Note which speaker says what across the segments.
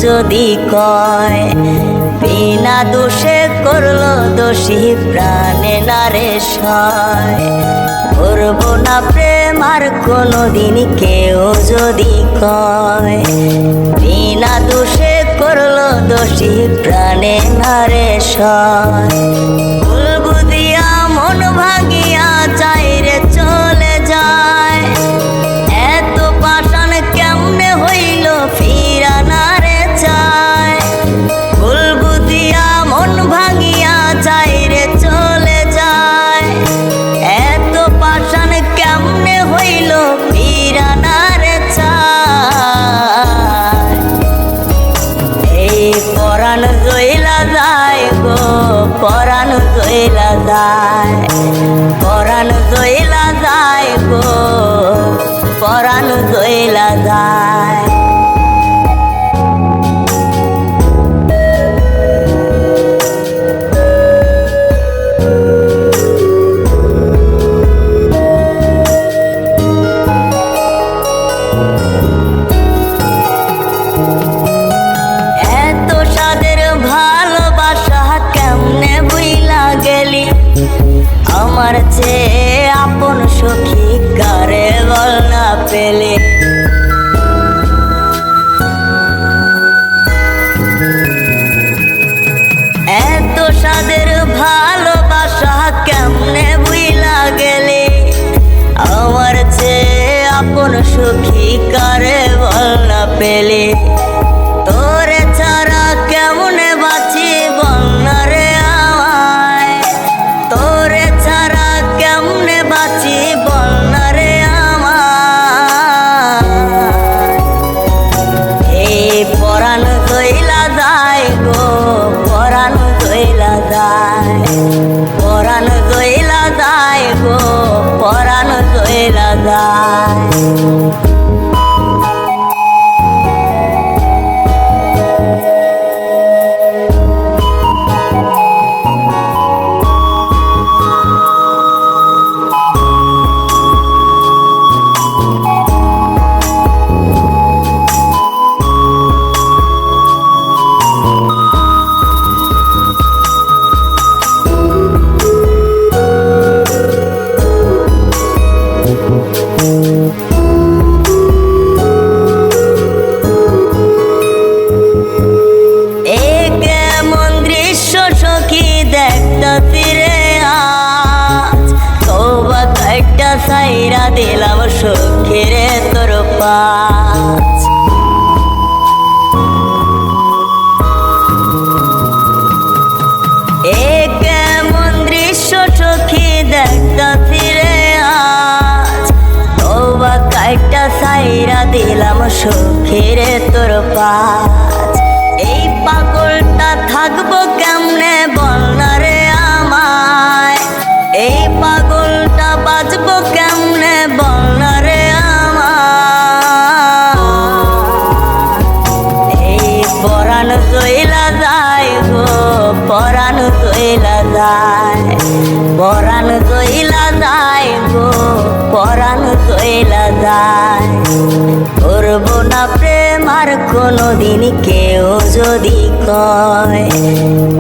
Speaker 1: যদি কয় বিনা দোষে করলো দোষী প্রাণে নারে সয়। করবো না প্রেম আর কোনোদিন কেউ যদি কয় বিনা দোষে করলো দোষী প্রাণে নারে সয়। ভুল বুঝিয়া মন ভাঙিয়া চাইরে চলে যায়, এত পাষাণ কেমনে হইল ফিরা নারে চায়। ভুল বুঝিয়া মন ভাঙিয়া চাইরে চলে যায়, এত পাষাণ কেমনে হইল ফিরা নারে চায়। এই পরাণ জইলা যায় গো, পরাণ জইলা যায়, পরাণ জইলা যায় গো, পরাণ জইলা যায়। এত সাদের ভালোবাসা কেমনে বুইলা গেলি, আমার চেয়ে আপন সখী কারে বল না পেলে। এত সাদের ভালোবাসা কেমনে বুইলা গেলি, আমার চেয়ে আপন সখী কারে বল না পেলে। তোরে ছাড়া কেমনে বাঁচি বল না রে আমায়, তোরে ছাড়া কেমনে বাঁচি বল না রে আমায়। এই পরাণ জইলা যায় গো, পরাণ জইলা যায়, পরাণ জইলা যায় গো, পরাণ জইলা যায়। সাইরা দিলাম সখীরে তোর পাঁচ। এ কেমন দৃশ্য সখী দেখতা ফিরে আজ, তওবা কাইটা সাইরা দিলাম সখীরে তোর পাঁচ। এই পাগলটা থাকবো কেমনে বল না রে আমায়, এই পাগলটা বাঁচবো কেমনে বল না রে আমায়। এই পরাণ জইলা যায় গো, পরাণ জইলা যায়, পরাণ জইলা যায় গো, পরাণ জইলা যায়। করবো না প্রেম আর কোনোদিন কেউ যদি কয়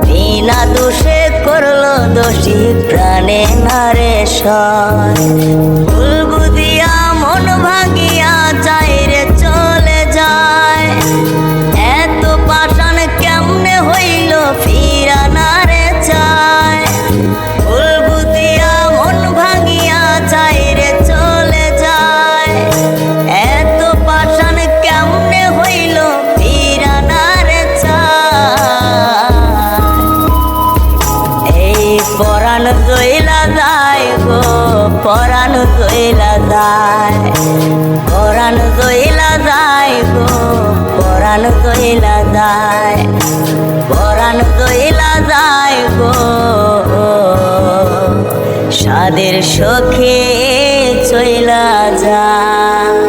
Speaker 1: বিনা দোষে করলো দোষী প্রাণে নারে সয়। ভুল বুঝিয়া মন ভাঙিয়া চাইরে চলে যায়, এত পাষাণ কেমনে হইল ফিরা নারে চায়। ভুল বুঝিয়া মন ভাঙিয়া চাইরে চলে যায়, এত পাষাণ কেমনে হইল ফিরা নারে চায়। এই পরাণ জইলা যায় গো, পরাণ জইলা যায়, পরাণ জইলা যায় গো, পরাণ জইলা যায়, পরাণ জইলা যায় গো। সাদের সখী চইলা যায়।